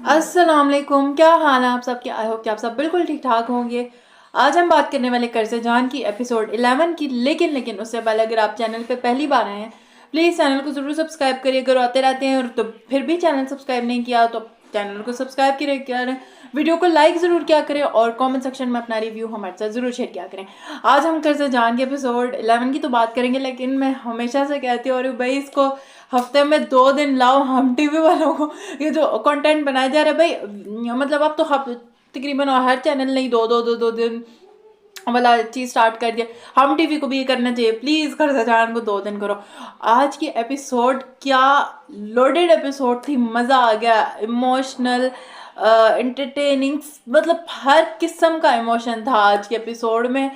अस्सलाम वालेकुम, क्या हाल है आप सबके। आई होप कि आप सब बिल्कुल ठीक ठाक होंगे। आज हम बात करने वाले कर्ज़े जान की एपिसोड 11 की। लेकिन उससे पहले अगर आप चैनल पे पहली बार आए हैं प्लीज़ चैनल को ज़रूर सब्सक्राइब करिए। अगर आते रहते हैं और तो फिर भी चैनल सब्सक्राइब नहीं किया तो चैनल को सब्सक्राइब करें, वीडियो को लाइक ज़रूर किया करें और कमेंट सेक्शन में अपना रिव्यू हमारे साथ ज़रूर शेयर किया करें। आज हम कर्ज़े जान के एपिसोड 11 की तो बात करेंगे, लेकिन मैं हमेशा से कहती हूँ और भाई इसको हफ्ते में 2 दिन लाओ। हम टीवी वालों को ये जो कंटेंट बनाया जा रहा है भाई, मतलब अब तो तकरीबन हर चैनल ने ही दो दिन वाला चीज़ स्टार्ट कर दिया। हम टीवी को भी ये करना चाहिए प्लीज़। कर्ज़े जान को 2 दिन करो। आज की एपिसोड क्या लोडेड एपिसोड थी, मज़ा आ गया। इमोशनल, इंटरटेनिंग, मतलब हर किस्म का इमोशन था आज के एपिसोड में।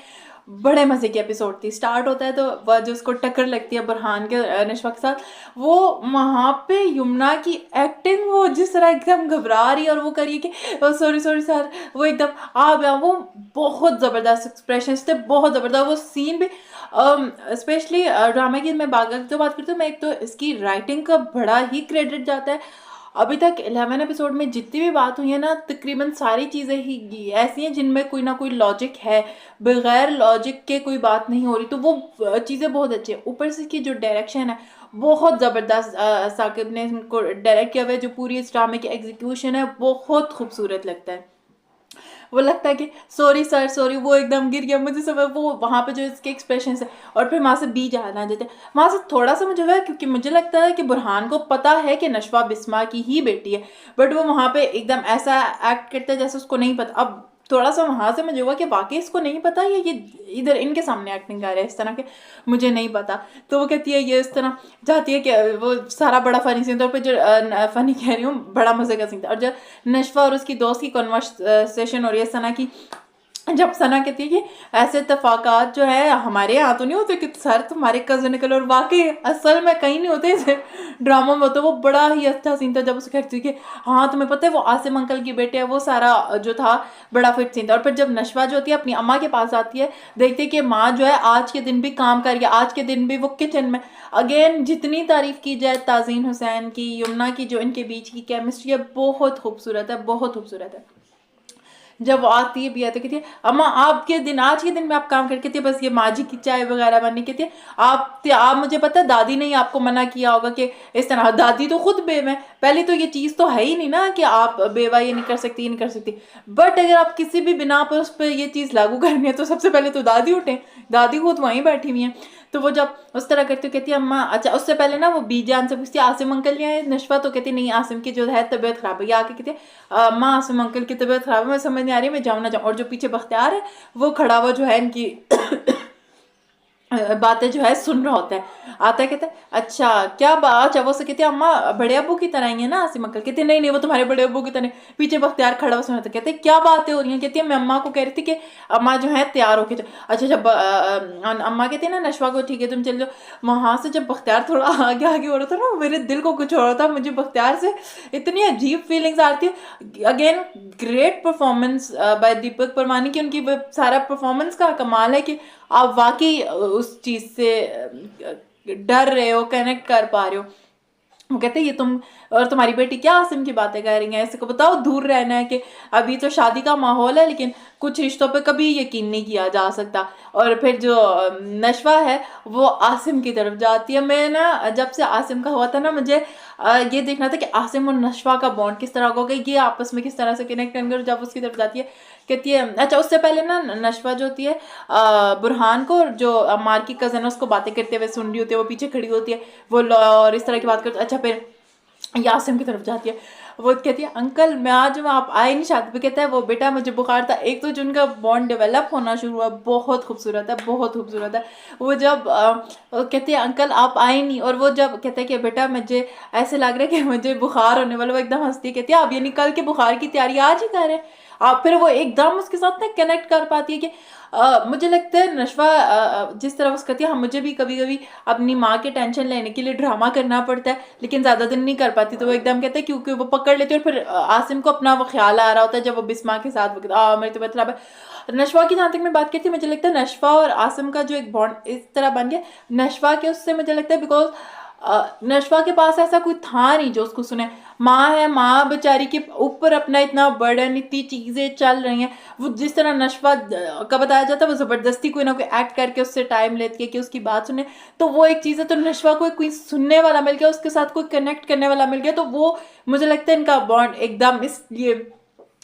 बड़े मज़े की एपिसोड थी। स्टार्ट होता है तो वह जो उसको टक्कर लगती है बुरहान के नशवा के साथ, वो वहाँ पे यमुना की एक्टिंग, वो जिस तरह एकदम घबरा रही है और वो करिए कि सॉरी सॉरी सर, वो एकदम आ गया। वो बहुत ज़बरदस्त एक्सप्रेशन थे, बहुत ज़बरदस्त वो सीन भी। स्पेशली ड्रामा की मैं जो बात करती हूँ मैं, एक तो इसकी राइटिंग का बड़ा ही क्रेडिट जाता है। अभी तक 11 एपिसोड में जितनी भी बात हुई है ना, तकरीबन सारी चीज़ें ही ऐसी हैं जिनमें कोई ना कोई लॉजिक है। बगैर लॉजिक के कोई बात नहीं हो रही, तो वो चीज़ें बहुत अच्छी है। ऊपर से इसकी जो डायरेक्शन है बहुत ज़बरदस्त, साकिब ने इनको डायरेक्ट किया हुआ है। जो पूरी इस ड्रामे की एग्जीक्यूशन है बहुत खूबसूरत लगता है। वो लगता है कि सॉरी सर सॉरी, वो एकदम गिर गया मुझे सब। वो वहाँ पे जो इसके एक्सप्रेशन है और फिर वहाँ से बी जाना जाते हैं, वहाँ से थोड़ा सा मुझे हुआ, क्योंकि मुझे लगता है कि बुरहान को पता है कि नशवा बिस्मा की ही बेटी है, बट वो वहाँ पे एकदम ऐसा एक्ट करता है जैसे उसको नहीं पता। अब थोड़ा सा वहाँ से मुझे हुआ कि वाकई इसको नहीं पता, ये इधर इनके सामने एक्टिंग कर रहे हैं इस तरह के, मुझे नहीं पता। तो वो कहती है ये इस तरह चाहती है कि वो सारा बड़ा फनी सीन था। और फिर जो फनी कह रही हूँ, बड़ा मजे का सीन था। और जब नशवा और उसकी दोस्त की कन्वर्सेशन हो रही है सना की, जब सना कहती है कि ऐसे इतफाकात जो है हमारे यहाँ तो नहीं होते कि सर तुम्हारे कजन निकल, और वाकई असल में कहीं नहीं होते, इसे ड्रामा में होते। वो बड़ा ही अच्छा सीन था जब उसे कहती है कि हाँ तुम्हें पता है वो आसिम अंकल की बेटे है। वो सारा जो था बड़ा फिट सीन था। और फिर जब नशवा जो होती है अपनी अम्मा के पास आती है, देखती है कि माँ जो है आज के दिन भी काम कर रही है, आज के दिन भी वो किचन में। अगेन जितनी तारीफ की जाए ताजीन हुसैन की, यमुना की, जो इनके बीच की केमिस्ट्री है बहुत खूबसूरत है, बहुत खूबसूरत है। जब वो आती है भी है तो कहती है अम्मा आपके दिन, आज के दिन में आप काम करके कहती है बस ये माजी की चाय वगैरह बननी। कहती है आप मुझे पता है दादी ने ही आपको मना किया होगा कि इस तरह। दादी तो खुद बेवा है, पहले तो ये चीज़ तो है ही नहीं ना कि आप बेवा ये नहीं कर सकती, ये नहीं कर सकती। बट अगर आप किसी भी बिना पर उस पर ये चीज़ लागू करनी है तो सबसे पहले तो दादी उठे। दादी खुद वहीं बैठी हुई हैं। तो वो जब उस तरह करती है कहती है अम्मा अच्छा। उससे पहले ना वो बीजान से पूछती है आसिम अंकल नहीं आए। नशवा तो कहती नहीं, आसिम की जो है तबीयत खराब है। ये आके कहती है माँ आसिम अंकल की तबीयत खराब है, मैं समझ नहीं आ रही मैं जाऊँ ना जाऊँ। और जो पीछे बख्तियार है वो खड़ा हुआ जो है इनकी बातें जो है सुन रहा होता है। आता है कहता है अच्छा क्या बात। अच्छा वो से कहती है अम्मा बड़े अब्बू की तरह ही है ना आसिम अंकल। कहती है नहीं नहीं वो तुम्हारे बड़े अब्बू की तरह। पीछे बख्तियार खड़ा हुआ सुना था। कहते हैं क्या बातें हो रही हैं। कहती है मैं अम्मा को कह रही थी कि अम्मा जो है तैयार होके अच्छा जब अम्मा कहती है ना नशवा को ठीक है तुम चल जाओ। वहाँ से जब बख्तियार थोड़ा आगे आगे हो रहा था ना, मेरे दिल को कुछ हो रहा था। मुझे बख्तियार से इतनी अजीब फीलिंग्स आ रही थी। अगेन ग्रेट परफॉर्मेंस बाय दीपक परमानी की। उनकी सारा परफॉर्मेंस का कमाल है कि आप वाकई उस चीज़ से डर रहे हो, कनेक्ट कर पा रहे हो। वो कहते हैं ये तुम और तुम्हारी बेटी क्या आसिम की बातें कर रही हैं, ऐसे को बताओ दूर रहना है कि अभी तो शादी का माहौल है, लेकिन कुछ रिश्तों पे कभी यकीन नहीं किया जा सकता। और फिर जो नशवा है वो आसिम की तरफ जाती है। मैं ना जब से आसिम का हुआ था ना, मुझे ये देखना था कि आसिम और नशवा का बॉन्ड किस तरह होगा, ये आपस में किस तरह से कनेक्ट करेंगे। और जब उसकी तरफ जाती है कहती है अच्छा। उससे पहले ना नशवा जो होती है बुरहान को, जो अम्मार की कज़न है उसको बातें करते हुए सुन रही होती है, वो पीछे खड़ी होती है वो और इस तरह की बात करती है। अच्छा फिर यासिम की तरफ जाती है, वो कहती है अंकल मैं आज आप आए नहीं शादी पे। कहता है वो बेटा मुझे बुखार था। एक तो जो उनका बॉन्ड डेवलप होना शुरू हुआ बहुत खूबसूरत है, बहुत खूबसूरत है। वो जब कहती है अंकल आप आए नहीं, और वो जब कहता है कि बेटा मुझे ऐसे लग रहा है कि मुझे बुखार होने वाला, वो एकदम हंसती है। कहती है आप ये निकल के बुखार की तैयारी आज ही कर रहे हैं आप। फिर वो एकदम उसके साथ ना कनेक्ट कर पाती है कि मुझे लगता है नशवा जिस तरह उसका कहती है, हाँ मुझे भी कभी कभी अपनी माँ के टेंशन लेने के लिए ड्रामा करना पड़ता है, लेकिन ज़्यादा दिन नहीं कर पाती। तो वो एकदम कहते हैं क्योंकि वो पकड़ लेती है। और फिर आसिम को अपना वो ख्याल आ रहा होता है जब वो बिस्मा के साथ मेरी तबीयत खराब है। नशवा की जहाँ तक मैं बात करती हूँ, मुझे लगता है नशवा और आसिम का जो एक बॉन्ड इस तरह बन गया नशवा के उससे, मुझे लगता है बिकॉज नशवा के पास ऐसा कोई था नहीं जो उसको सुने। माँ है, माँ बेचारी के ऊपर अपना इतना बर्डन, इतनी चीज़ें चल रही हैं, वो जिस तरह नशवा का बताया जाता है वो ज़बरदस्ती कोई ना कोई एक्ट करके उससे टाइम लेती है कि उसकी बात सुने, तो वो एक चीज़ है। तो नशवा को कोई सुनने वाला मिल गया, उसके साथ कोई कनेक्ट करने वाला मिल गया, तो वो मुझे लगता है इनका बॉन्ड एकदम इसलिए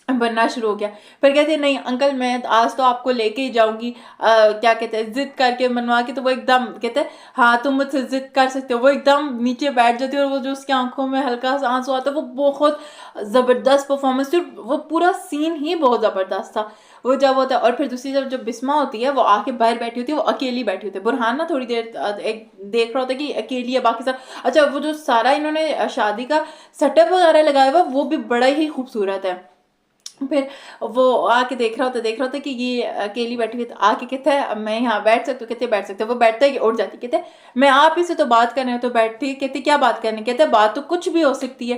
बनना शुरू हो गया। फिर कहती है नहीं अंकल मैं आज तो आपको लेके ही जाऊंगी, क्या कहते हैं जिद करके मनवा के, तो वो एकदम कहते हैं हाँ तुम मुझसे जिद कर सकते हो। वो एकदम नीचे बैठ जाती है और वो जो उसकी आंखों में हल्का सा आंसू आता है, वो बहुत ज़बरदस्त परफॉर्मेंस थी। वो पूरा सीन ही बहुत ज़बरदस्त था वो जब होता है। और फिर दूसरी तरफ जब बिस्मा होती है वो आके बाहर बैठी होती है, वो अकेली बैठी होती है। बुरहान ना थोड़ी देर एक देख रहा होता है कि अकेली है, बाकी सब अच्छा। वो जो सारा इन्होंने शादी का सेटअप वगैरह लगाया हुआ वो भी बड़ा ही खूबसूरत है। फिर वो आके देख रहा होता कि ये अकेली बैठी हुई, तो आके कहता है मैं यहाँ बैठ सकती हूँ, कहते बैठ सकते हो। वो बैठता है कि उठ जाती, कहते मैं आप ही से तो बात कर रहे हो, तो बैठती है। कहते क्या बात करनी, कहते बात तो कुछ भी हो सकती है।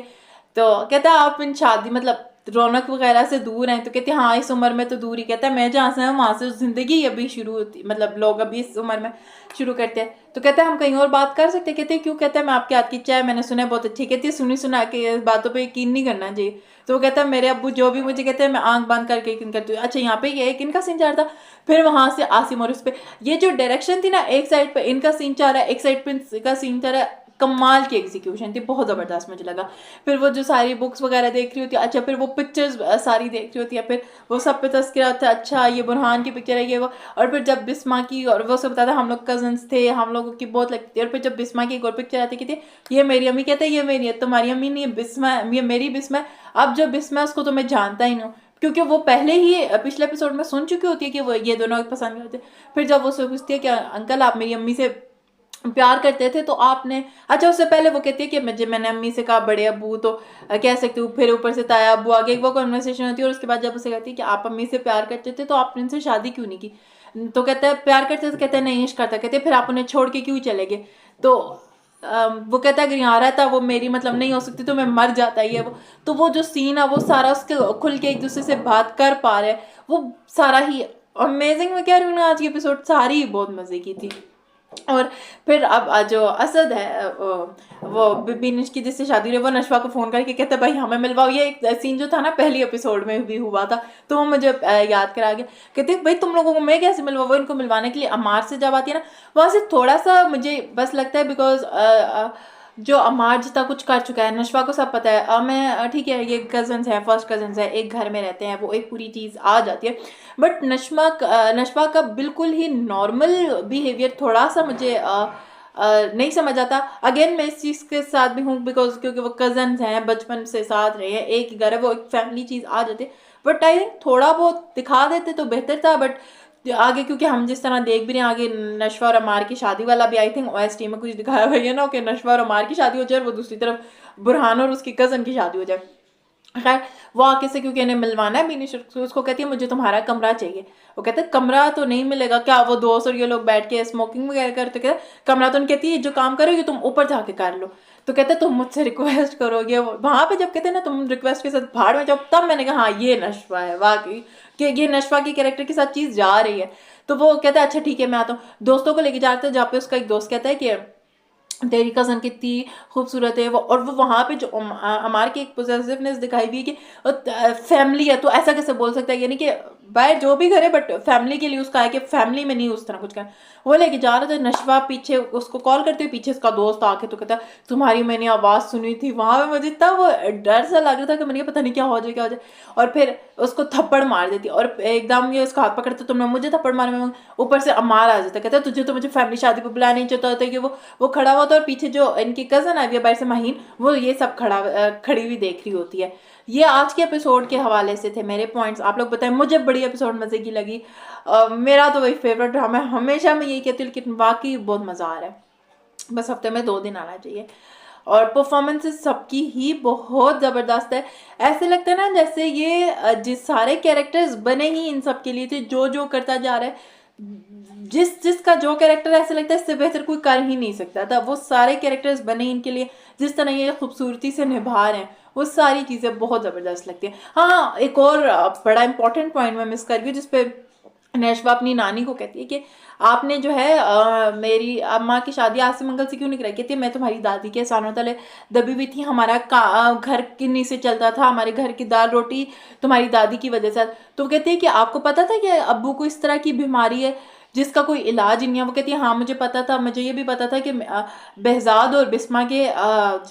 तो कहता है आप इन शादी मतलब रौनक वगैरह से दूर हैं, तो कहते हाँ इस उम्र में तो दूर ही। कहता है मैं जहाँ से हूँ वहाँ से जिंदगी अभी शुरू होती, मतलब लोग अभी इस उम्र में शुरू करते हैं। तो कहता है हम कहीं और बात कर सकते हैं। कहते हैं क्यों, कहता है मैं आपके हाथ की चाय मैंने सुना है बहुत अच्छी। कहती है सुनी सुना के बातों पर यकीन नहीं करना चाहिए। तो वो कहता है मेरे अब्बू जो भी मुझे कहते हैं मैं आंख बंद करके यकीन करती हूँ। अच्छा यहाँ पे ये एक इनका सीन चल रहा था, फिर वहां से आसिम और उस पे ये जो डायरेक्शन थी ना, एक साइड पे इनका सीन चल रहा है, एक साइड पे इनका सीन चल रहा है, कमाल की एग्जीक्यूशन थी, बहुत ज़बरदस्त मुझे लगा। फिर वो जो सारी बुक्स वगैरह देख रही होती है, अच्छा फिर वो पिक्चर्स सारी देख रही होती है, फिर वो सब पे तस्करा होता है, अच्छा ये बुरहान की पिक्चर है ये वो। और फिर जब बिस्मा की, और वो सब बताता हम लोग कजन्स थे, हम लोगों की बहुत लगती है। और फिर जब बिस्मा की एक और पिक्चर आती थी, ये मेरी अम्मी, कहते हैं ये मेरी है, तुम्हारी अम्मी नहीं है बिस्मा, ये मेरी बिस्मा। अब जो बिस्मा उसको तो मैं जानता ही नहीं, क्योंकि वो पहले ही पिछले एपिसोड में सुन चुकी होती है कि वो ये दोनों पसंद करते। फिर जब वो पूछती है कि अंकल आप मेरी अम्मी से प्यार करते थे तो आपने, अच्छा उससे पहले वो कहती है कि मैंने अम्मी से कहा बड़े अबू तो कह सकते हो, फिर ऊपर से ताया अबू आगे वो कन्वर्सेशन होती है। और उसके बाद जब उसे कहती है कि आप अम्मी से प्यार करते थे तो आपने इनसे शादी क्यों नहीं की, तो कहता है प्यार करते, तो कहते हैं नहीं इश्क करता। कहते हैं फिर आप उन्हें छोड़ के क्यों चले गए, तो वो कहता है अगर यहाँ रहता वो मेरी मतलब नहीं हो सकती तो मैं मर जाता ही है वो। तो वो जो सीन है वो सारा उसके खुल के एक दूसरे से बात कर पा रहे हैं, वो सारा ही अमेजिंग। मैं कह रही हूँ ना आज की एपिसोड सारी बहुत मजे की थी। और फिर अब जो असद है वो बिनिश की जिससे शादी हुई, वो नशवा को फोन करके कहता है भाई हमें मिलवाओ। ये एक सीन जो था ना पहली एपिसोड में भी हुआ था, तो वो मुझे याद करा गया। कहते भाई तुम लोगों को मैं कैसे मिलवाऊँ, इनको मिलवाने के लिए अमार से जब आती है ना, वहाँ से थोड़ा सा मुझे बस लगता है बिकॉज जो अमार जितना कुछ कर चुका है, नशवा को सब पता है। मैं ठीक है ये कजन्स हैं, फर्स्ट कजन्स है, एक घर में रहते हैं, वो एक पूरी चीज़ आ जाती है। बट नशवा का बिल्कुल ही नॉर्मल बिहेवियर थोड़ा सा मुझे नहीं समझ आता। अगेन मैं इस चीज़ के साथ भी हूँ बिकॉज क्योंकि वो कजन्स हैं, बचपन से साथ रहे हैं, एक ही घर है, वो एक फैमिली चीज़ आ जाती है। बट आई थिंक थोड़ा बहुत दिखा देते तो बेहतर था। बट आगे क्योंकि हम जिस तरह देख भी रहे हैं आगे नशवा और अमार की शादी वाला भी आई थिंक ओएसटी में कुछ दिखाया हुआ है ना कि नशवा और अमार की शादी हो जाए और वो दूसरी तरफ बुरहान और उसकी कज़न की शादी हो जाए। खैर वो आके से क्योंकि इन्हें मिलवाना है बीनिश, उसको कहती है मुझे तुम्हारा कमरा चाहिए। वो कहते हैं कमरा तो नहीं मिलेगा, क्या वो दोस्त और ये लोग बैठ के स्मोकिंग वगैरह करते, कहते कमरा तो नहीं। कहती है जो काम करोगे तुम ऊपर जाके कर लो। तो कहते तुम मुझसे रिक्वेस्ट करोगे, वहां पे जब कहते हैं ना तुम रिक्वेस्ट के साथ भाड़ में जाओ, तब मैंने कहा हाँ ये नशवा है वाकई कि ये नशवा की कैरेक्टर के साथ चीज जा रही है। तो वो कहता है अच्छा ठीक है मैं आता हूँ। दोस्तों को लेके जाते हैं जहाँ पे उसका एक दोस्त कहता है कि तेरी कज़न कितनी खूबसूरत है वो। और वो वहाँ पे जो अमार की एक पोजेसिवनेस दिखाई हुई कि फैमिली है तो ऐसा कैसे बोल सकता है, यानी कि बाहर जो भी करे बट फैमिली के लिए उसका है कि फैमिली में नहीं उस तरह कुछ कर। वो लेके जा रहा था नशवा, पीछे उसको कॉल करते हुए पीछे उसका दोस्त आके तो कहता तुम्हारी मैंने आवाज़ सुनी थी। वहाँ पे मुझे इतना वो डर सा लग रहा था कि मैंने पता नहीं क्या हो जाए क्या हो जाए। और फिर उसको थप्पड़ मार देती और एकदम ये उसका हाथ पकड़ते तुमने मुझे थप्पड़ मारे में, ऊपर से अमार आ जाता कहता तुझे तो मुझे फैमिली शादी पर बुलाया नहीं चाहता होता कि वो खड़ा हुआ था और पीछे जो इनकी कज़न आई है बाहर से माहीन, वो ये सब खड़ी हुई देख रही होती है। ये आज के एपिसोड के हवाले से थे मेरे पॉइंट्स। आप लोग बताएं मुझे बड़ी एपिसोड मज़े की लगी। मेरा तो वही फेवरेट ड्रामा है, हमेशा मैं यही कहती हूँ लेकिन वाकई बहुत मज़ा आ रहा है। बस हफ्ते में 2 दिन आना चाहिए। और परफॉर्मेंसेस सबकी ही बहुत ज़बरदस्त है। ऐसे लगता है ना जैसे ये जिस सारे कैरेक्टर्स बने ही इन सब के लिए थे, जो जो करता जा रहा है जिसका जो कैरेक्टर ऐसे लगता है इससे बेहतर कोई कर ही नहीं सकता था। वो सारे कैरेक्टर्स बने इनके लिए, जिस तरह ये खूबसूरती से निभा रहे हैं वो सारी चीज़ें बहुत ज़बरदस्त लगती है। हाँ एक और बड़ा इंपॉर्टेंट पॉइंट मैं मिस कर गई जिसपे नशवा अपनी नानी को कहती है कि आपने जो है मेरी अम्मा की शादी आसिम अंकल से क्यों नहीं कराई। कहती है मैं तुम्हारी दादी के एहसानों तले दबी हुई थी, हमारा घर किन्नी से चलता था, हमारे घर की दाल रोटी तुम्हारी दादी की वजह से। तो वो कहती है कि आपको पता था कि अब्बू को इस तरह की बीमारी है जिसका कोई इलाज नहीं है। वो कहती है हाँ मुझे पता था, मुझे ये भी पता था कि बेहजाद और बिस्मा के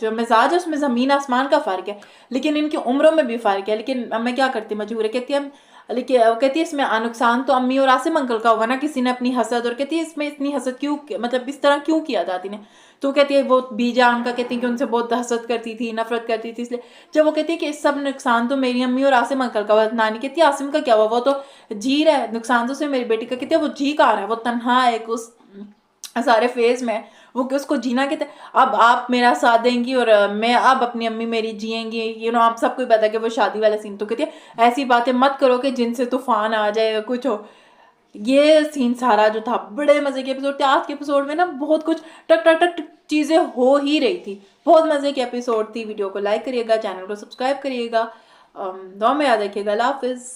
जो मिजाज है उसमें ज़मीन आसमान का फ़र्क है, लेकिन इनकी उम्रों में भी फ़र्क है, लेकिन मैं क्या करती मजबूर है। कहती है लेकिन वो कहती है इसमें नुकसान तो अम्मी और आसिम अंकल का होगा ना, किसी ने अपनी हसद, और कहती है इसमें इतनी हसद क्यों, मतलब इस तरह क्यों किया दादी ने। तो कहती है वो बीजा उनका, कहती है कि उनसे बहुत हसद करती थी, नफरत करती थी, इसलिए जब वो कहती है कि इस सब नुकसान तो मेरी अम्मी और आसिम अंकल का हुआ। नानी कहती है आसिम का क्या हुआ, वो तो जी रहा है, नुकसान तो सिर्फ मेरी बेटी का। कहती है वो जी कहाँ रहा है, वो तन्हा है उस सारे फेज में, वो उसको जीना कहते हैं। अब आप मेरा साथ देंगी और मैं अब अपनी अम्मी मेरी जिएंगी, आप सबको पता है कि वो शादी वाला सीन। तो कहती है ऐसी बातें मत करो कि जिनसे तूफान आ जाए या कुछ हो। ये सीन सारा जो था बड़े मजे के एपिसोड थे। आज के एपिसोड में ना बहुत कुछ टक टक टक चीजें हो ही रही थी, बहुत मजे की एपिसोड थी। वीडियो को लाइक करिएगा, चैनल को सब्सक्राइब करिएगा, दुआ में याद रखिएगा। अल्लाह हाफिज।